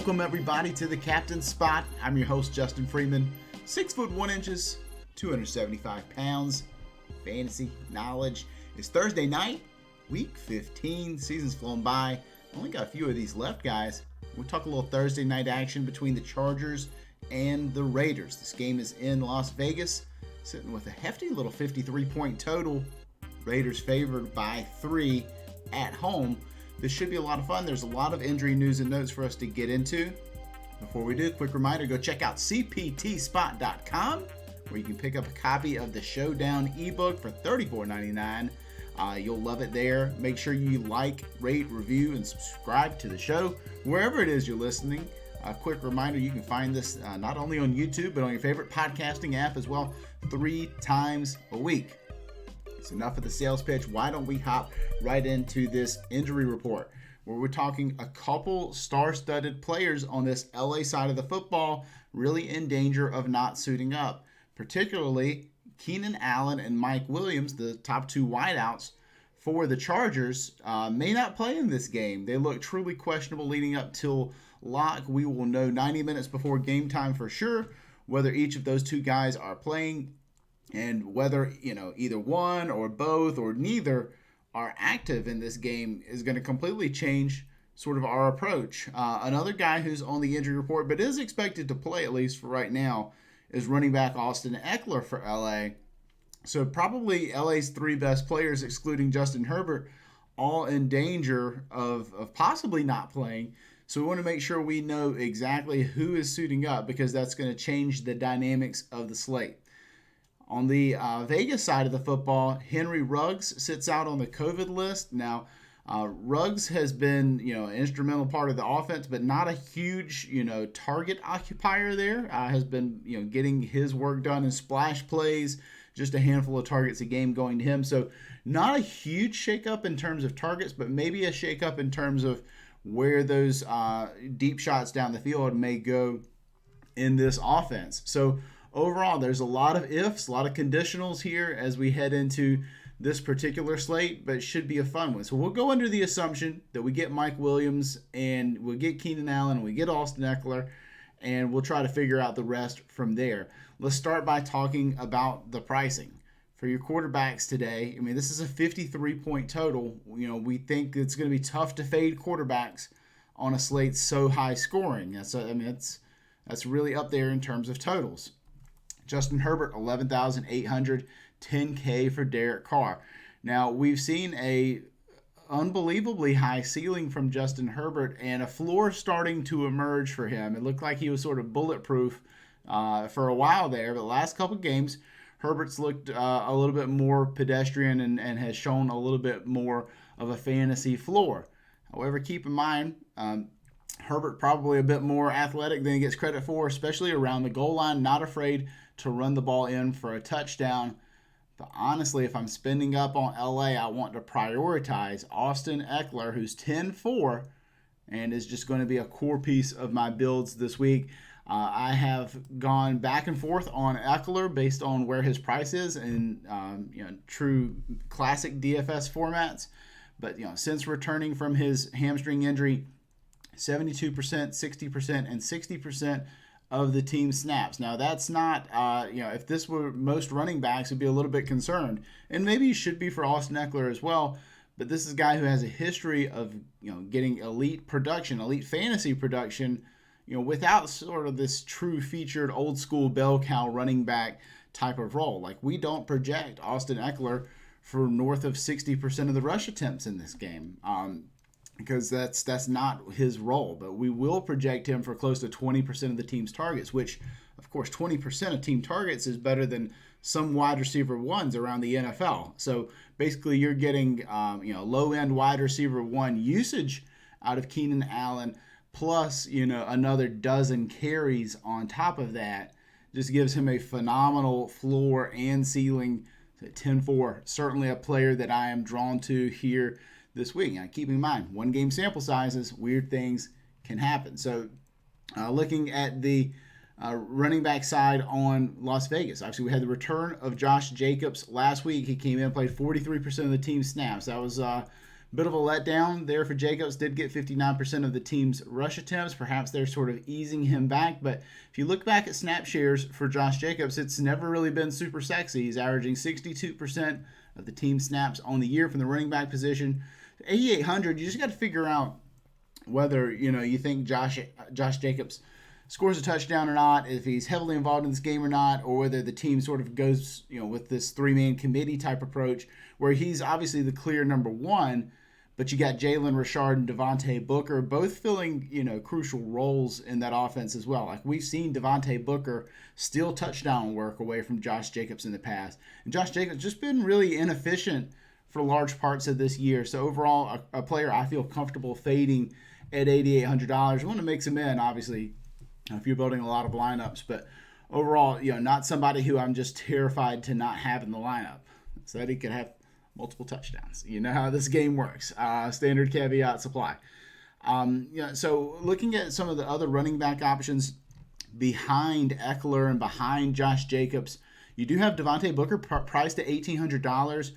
Welcome everybody to the Captain's Spot. I'm your host Justin Freeman, 6 foot 1 inches, 275 pounds. Fantasy knowledge. It's Thursday night, week 15. Season's flown by. Only got a few of these left, guys. We'll talk a little Thursday night action between the Chargers and the Raiders. This game is in Las Vegas, sitting with a hefty little 53-point total. Raiders favored by 3 at home. This should be a lot of fun. There's a lot of injury news and notes for us to get into. Before we do, quick reminder, go check out cptspot.com, where you can pick up a copy of the Showdown ebook for $34.99. You'll love it there. Make sure you like, rate, review, and subscribe to the show wherever it is you're listening. A quick reminder, you can find this not only on YouTube, but on your favorite podcasting app as well, 3 times a week. It's enough of the sales pitch. Why don't we hop right into this injury report, where we're talking a couple star-studded players on this LA side of the football really in danger of not suiting up, particularly Keenan Allen and Mike Williams, the top 2 wideouts for the Chargers, may not play in this game. They look truly questionable leading up till lock. We will know 90 minutes before game time for sure whether each of those 2 guys are playing, and whether, either one or both or neither are active in this game is going to completely change sort of our approach. Another guy who's on the injury report but is expected to play, at least for right now, is running back Austin Eckler for LA. So probably LA's 3 best players, excluding Justin Herbert, all in danger of possibly not playing. So we want to make sure we know exactly who is suiting up, because that's going to change the dynamics of the slate. On the Vegas side of the football, Henry Ruggs sits out on the COVID list. Now, Ruggs has been, an instrumental part of the offense, but not a huge, target occupier there. Has been, getting his work done in splash plays, just a handful of targets a game going to him. So not a huge shakeup in terms of targets, but maybe a shakeup in terms of where those deep shots down the field may go in this offense. So overall, there's a lot of ifs, a lot of conditionals here as we head into this particular slate, but it should be a fun one. So we'll go under the assumption that we get Mike Williams and we'll get Keenan Allen and we get Austin Eckler, and we'll try to figure out the rest from there. Let's start by talking about the pricing. For your quarterbacks today, this is a 53-point total. We think it's going to be tough to fade quarterbacks on a slate so high scoring. That's really up there in terms of totals. Justin Herbert, 11,800, 10K for Derek Carr. Now, we've seen a unbelievably high ceiling from Justin Herbert and a floor starting to emerge for him. It looked like he was sort of bulletproof for a while there, but the last couple games, Herbert's looked a little bit more pedestrian and has shown a little bit more of a fantasy floor. However, keep in mind, Herbert probably a bit more athletic than he gets credit for, especially around the goal line, not afraid to run the ball in for a touchdown. But honestly, if I'm spending up on LA, I want to prioritize Austin Eckler, who's 10-4 and is just going to be a core piece of my builds this week. I have gone back and forth on Eckler based on where his price is in true classic DFS formats. But since returning from his hamstring injury, 72%, 60%, and 60% of the team snaps. Now, that's not, if this were most running backs, would be a little bit concerned. And maybe you should be for Austin Eckler as well. But this is a guy who has a history of, getting elite production, elite fantasy production, without sort of this true featured old school bell cow running back type of role. Like, we don't project Austin Eckler for north of 60% of the rush attempts in this game. Because that's not his role. But we will project him for close to 20% of the team's targets, which, of course, 20% of team targets is better than some wide receiver ones around the NFL. So basically you're getting low-end wide receiver 1 usage out of Keenan Allen, plus another dozen carries on top of that. Just gives him a phenomenal floor and ceiling. 10-4, certainly a player that I am drawn to here this week. Now, keep in mind, 1 game sample sizes, weird things can happen. So looking at the running back side on Las Vegas, obviously we had the return of Josh Jacobs last week. He came in and played 43% of the team snaps. That was bit of a letdown there for Jacobs. Did get 59% of the team's rush attempts. Perhaps they're sort of easing him back. But if you look back at snap shares for Josh Jacobs, it's never really been super sexy. He's averaging 62% of the team snaps on the year from the running back position. 8,800, you just got to figure out whether you think Josh Jacobs scores a touchdown or not, if he's heavily involved in this game or not, or whether the team sort of goes with this three-man committee type approach where he's obviously the clear number one, but you got Jalen Richard and Devontae Booker both filling crucial roles in that offense as well. Like we've seen Devontae Booker steal touchdown work away from Josh Jacobs in the past, and Josh Jacobs just been really inefficient for large parts of this year. So overall, a player I feel comfortable fading at $8,800. I want to mix him in, obviously, if you're building a lot of lineups, but overall, not somebody who I'm just terrified to not have in the lineup, so that he could have multiple touchdowns. You know how this game works. Standard caveat supply. So looking at some of the other running back options behind Eckler and behind Josh Jacobs, you do have Devontae Booker priced at $1,800.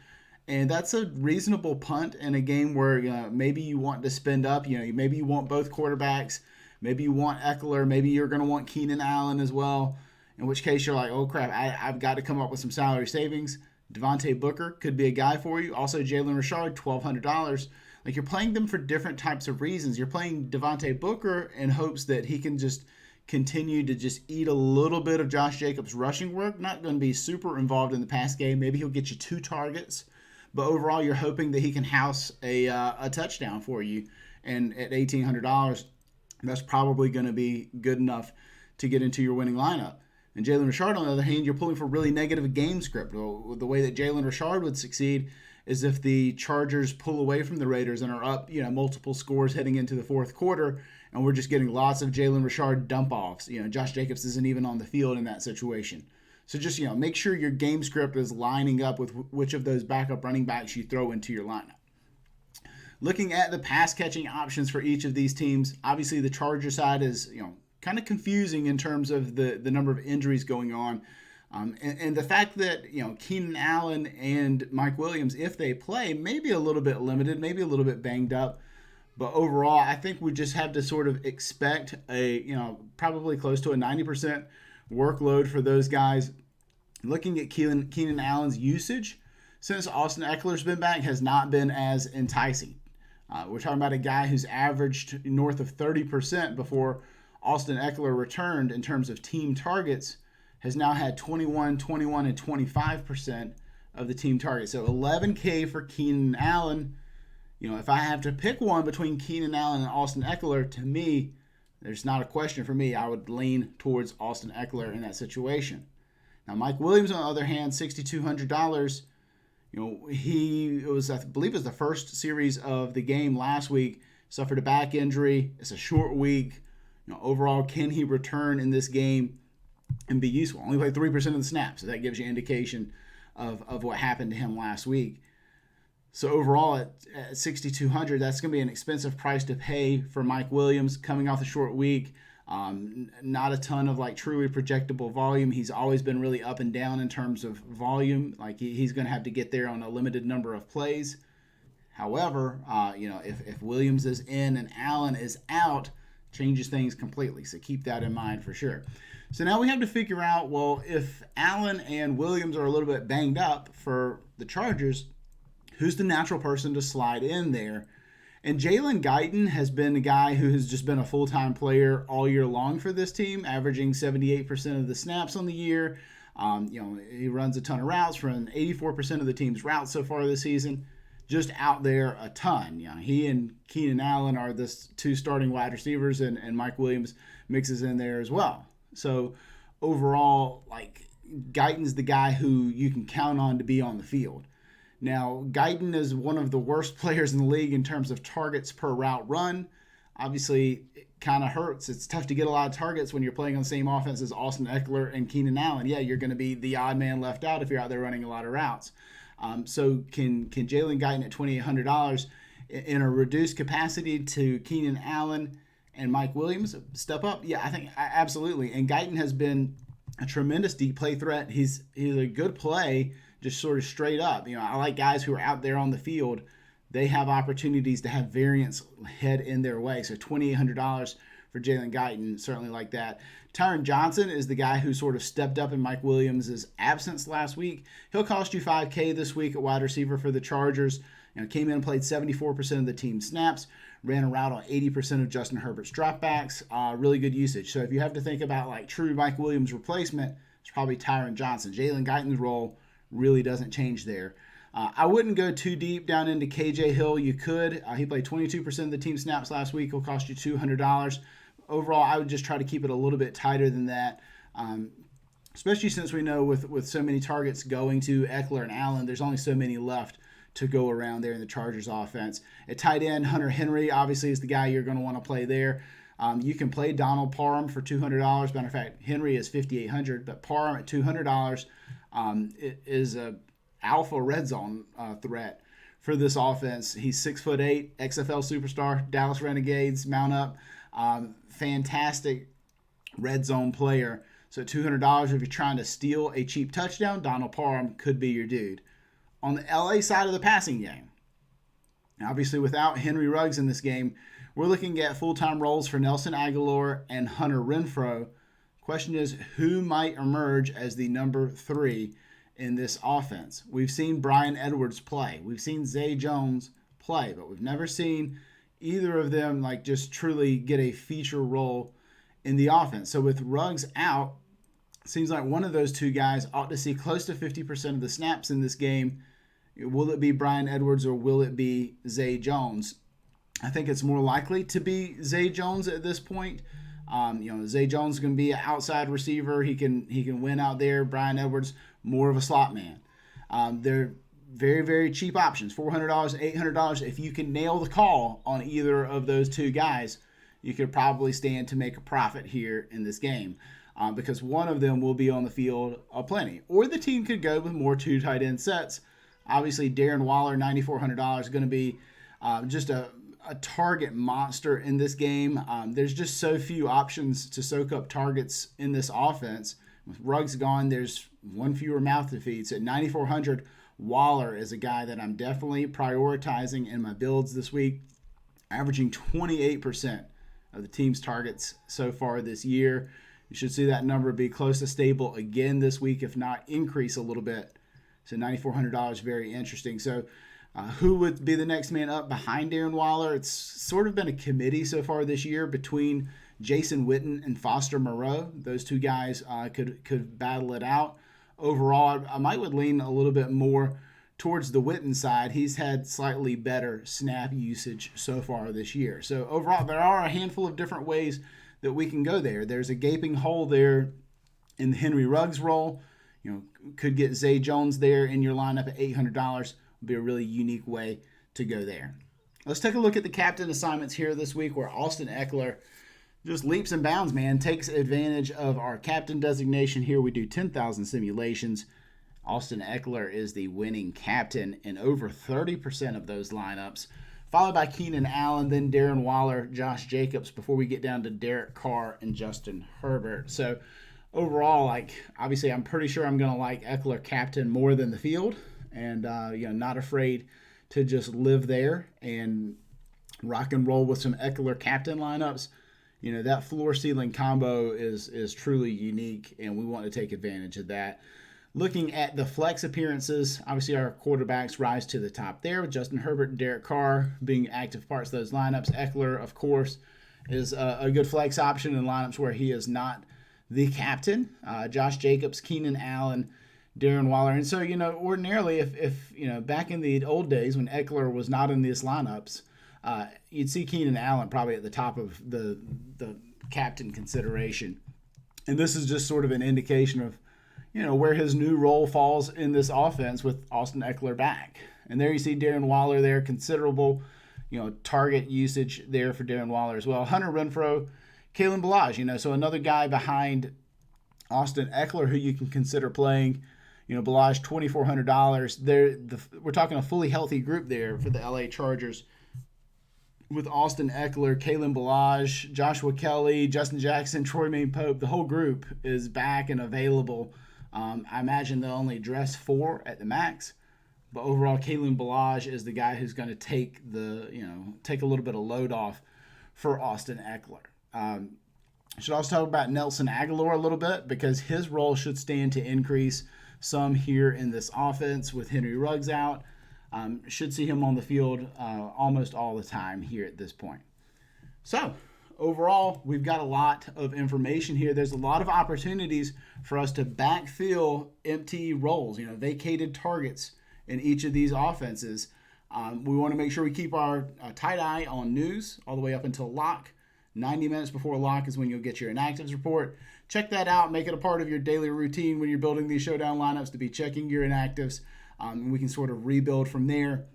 And that's a reasonable punt in a game where maybe you want to spend up. Maybe you want both quarterbacks. Maybe you want Eckler. Maybe you're going to want Keenan Allen as well. In which case you're like, oh crap, I've got to come up with some salary savings. Devontae Booker could be a guy for you. Also Jalen Richard, $1,200. Like you're playing them for different types of reasons. You're playing Devontae Booker in hopes that he can just continue to just eat a little bit of Josh Jacobs' rushing work. Not going to be super involved in the pass game. Maybe he'll get you 2 targets. But overall, you're hoping that he can house a touchdown for you. And at $1,800, that's probably going to be good enough to get into your winning lineup. And Jalen Richard, on the other hand, you're pulling for really negative game script. The way that Jalen Richard would succeed is if the Chargers pull away from the Raiders and are up, multiple scores heading into the fourth quarter, and we're just getting lots of Jalen Richard dump-offs. Josh Jacobs isn't even on the field in that situation. So just, make sure your game script is lining up with which of those backup running backs you throw into your lineup. Looking at the pass catching options for each of these teams, obviously the Charger side is, kind of confusing in terms of the number of injuries going on. And the fact that, Keenan Allen and Mike Williams, if they play, maybe a little bit limited, maybe a little bit banged up. But overall, I think we just have to sort of expect probably close to a 90% workload for those guys. Looking at Keenan Allen's usage since Austin Eckler's been back has not been as enticing. We're talking about a guy who's averaged north of 30% before Austin Eckler returned in terms of team targets, has now had 21, 21, and 25% of the team targets. So 11K for Keenan Allen. If I have to pick one between Keenan Allen and Austin Eckler, to me, there's not a question for me. I would lean towards Austin Eckler in that situation. Now, Mike Williams, on the other hand, $6,200. I believe it was the first series of the game last week. Suffered a back injury. It's a short week. Overall, can he return in this game and be useful? Only played 3% of the snaps, so that gives you an indication of what happened to him last week. So overall, at $6,200, that's going to be an expensive price to pay for Mike Williams coming off a short week. Not a ton of truly projectable volume. He's always been really up and down in terms of volume. He's going to have to get there on a limited number of plays. However, if Williams is in and Allen is out, changes things completely. So keep that in mind for sure. So now we have to figure out, well, if Allen and Williams are a little bit banged up for the Chargers, who's the natural person to slide in there? And Jalen Guyton has been a guy who has just been a full-time player all year long for this team, averaging 78% of the snaps on the year. He runs a ton of routes, run 84% of the team's routes so far this season. Just out there a ton. He and Keenan Allen are the 2 starting wide receivers, and Mike Williams mixes in there as well. So overall, Guyton's the guy who you can count on to be on the field. Now, Guyton is one of the worst players in the league in terms of targets per route run. Obviously, it kind of hurts. It's tough to get a lot of targets when you're playing on the same offense as Austin Eckler and Keenan Allen. Yeah, you're going to be the odd man left out if you're out there running a lot of routes. So can Jalen Guyton at $2,800 in a reduced capacity to Keenan Allen and Mike Williams step up? Yeah, I think absolutely. And Guyton has been a tremendous deep play threat. He's a good play, just sort of straight up. I like guys who are out there on the field they have opportunities to have variance head in their way. So $2,800 for Jalen Guyton, certainly like that. Tyron Johnson is the guy who sort of stepped up in Mike Williams' absence last week. He'll cost you $5K this week at wide receiver for the Chargers. Came in and played 74% of the team snaps, ran a route on 80% of Justin Herbert's dropbacks. Really good usage. So if you have to think about like true Mike Williams replacement, it's probably Tyron Johnson. Jalen Guyton's role really doesn't change there. I wouldn't go too deep down into KJ Hill. You could. He played 22% of the team snaps last week. He'll cost you $200. Overall, I would just try to keep it a little bit tighter than that, especially since we know with so many targets going to Eckler and Allen, there's only so many left to go around there in the Chargers offense. At tight end, Hunter Henry obviously is the guy you're going to want to play there. You can play Donald Parham for $200. Matter of fact, Henry is $5,800, but Parham at $200 is a alpha red zone threat for this offense. He's 6'8", XFL superstar, Dallas Renegades, mount up. Fantastic red zone player. So $200 if you're trying to steal a cheap touchdown, Donald Parham could be your dude. On the LA side of the passing game, obviously without Henry Ruggs in this game, we're looking at full-time roles for Nelson Aguilar and Hunter Renfrow. Question is, who might emerge as the number 3 in this offense? We've seen Bryan Edwards play. We've seen Zay Jones play, but we've never seen either of them like just truly get a feature role in the offense. So with Ruggs out, it seems like one of those two guys ought to see close to 50% of the snaps in this game. Will it be Bryan Edwards or will it be Zay Jones? I think it's more likely to be Zay Jones at this point. Zay Jones is going to be an outside receiver. He can win out there. Bryan Edwards, more of a slot man. They're very, very cheap options, $400, $800. If you can nail the call on either of those two guys, you could probably stand to make a profit here in this game because one of them will be on the field plenty. Or the team could go with more 2 tight end sets. Obviously, Darren Waller, $9,400, is going to be just a target monster in this game. There's just so few options to soak up targets in this offense. With Ruggs gone, there's one fewer mouth to feed. So at $9,400, Waller is a guy that I'm definitely prioritizing in my builds this week, averaging 28% of the team's targets so far this year. You should see that number be close to stable again this week, if not increase a little bit. So $9,400, very interesting. So who would be the next man up behind Darren Waller? It's sort of been a committee so far this year between Jason Witten and Foster Moreau. Those two guys could battle it out. Overall, I might would lean a little bit more towards the Witten side. He's had slightly better snap usage so far this year. So overall, there are a handful of different ways that we can go there. There's a gaping hole there in the Henry Ruggs role. Could get Zay Jones there in your lineup at $800. Would be a really unique way to go there. Let's take a look at the captain assignments here this week, where Austin Eckler just leaps and bounds, man. Takes advantage of our captain designation here. We do 10,000 simulations. Austin Eckler is the winning captain in over 30% of those lineups, followed by Keenan Allen, then Darren Waller, Josh Jacobs, before we get down to Derek Carr and Justin Herbert. So overall, obviously I'm pretty sure I'm going to like Eckler captain more than the field, and not afraid to just live there and rock and roll with some Eckler captain lineups. That floor ceiling combo is truly unique, and we want to take advantage of that. Looking at the flex appearances, obviously our quarterbacks rise to the top there, with Justin Herbert and Derek Carr being active parts of those lineups. Eckler, of course, is a good flex option in lineups where he is not the captain. Josh Jacobs, Keenan Allen, Darren Waller. And so, ordinarily, if back in the old days when Eckler was not in these lineups, you'd see Keenan Allen probably at the top of the captain consideration. And this is just sort of an indication of, where his new role falls in this offense with Austin Eckler back. And there you see Darren Waller there, considerable, target usage there for Darren Waller as well. Hunter Renfrow, Kalen Ballage, so another guy behind Austin Eckler who you can consider playing. Ballage, $2,400. We're talking a fully healthy group there for the LA Chargers with Austin Eckler, Kalen Ballage, Joshua Kelly, Justin Jackson, Troy Maine Pope. The whole group is back and available. I imagine they'll only dress 4 at the max, But overall, Kalen Ballage is the guy who's going to take take a little bit of load off for Austin Eckler. Should also talk about Nelson Aguilar a little bit because his role should stand to increase some here in this offense with Henry Ruggs out. Should see him on the field almost all the time here at this point. So, overall, we've got a lot of information here. There's a lot of opportunities for us to backfill empty roles, vacated targets in each of these offenses. We want to make sure we keep our tight eye on news all the way up until lock. 90 minutes before lock is when you'll get your inactives report. Check that out. Make it a part of your daily routine when you're building these showdown lineups to be checking your inactives. And we can sort of rebuild from there.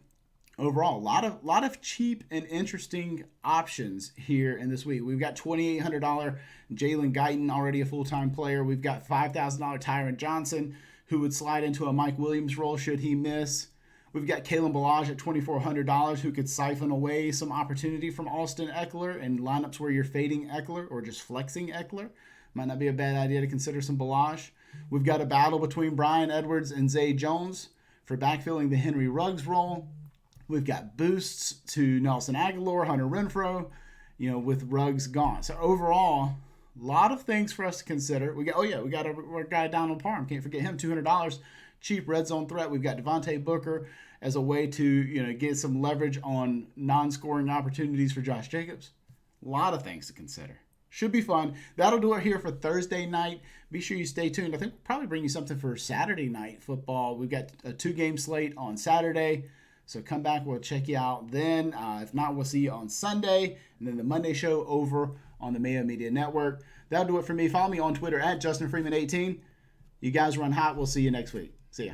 Overall, a lot of cheap and interesting options here in this week. We've got $2,800 Jalen Guyton, already a full-time player. We've got $5,000 Tyron Johnson, who would slide into a Mike Williams role should he miss. We've got Kalen Ballage at $2,400, who could siphon away some opportunity from Austin Eckler in lineups where you're fading Eckler or just flexing Eckler. Might not be a bad idea to consider some Ballage. We've got a battle between Brian Edwards and Zay Jones for backfilling the Henry Ruggs role. We've got boosts to Nelson Aguilar, Hunter Renfrow, with Ruggs gone. So overall, a lot of things for us to consider. We got our guy Donald Parham. Can't forget him, $200. Cheap red zone threat. We've got Devontae Booker as a way to get some leverage on non-scoring opportunities for Josh Jacobs. A lot of things to consider. Should be fun. That'll do it here for Thursday night. Be sure you stay tuned. I think we'll probably bring you something for Saturday night football. We've got a 2-game slate on Saturday. So come back. We'll check you out then. If not, we'll see you on Sunday. And then the Monday show over on the Mayo Media Network. That'll do it for me. Follow me on Twitter at JustinFreeman18. You guys run hot. We'll see you next week. See ya.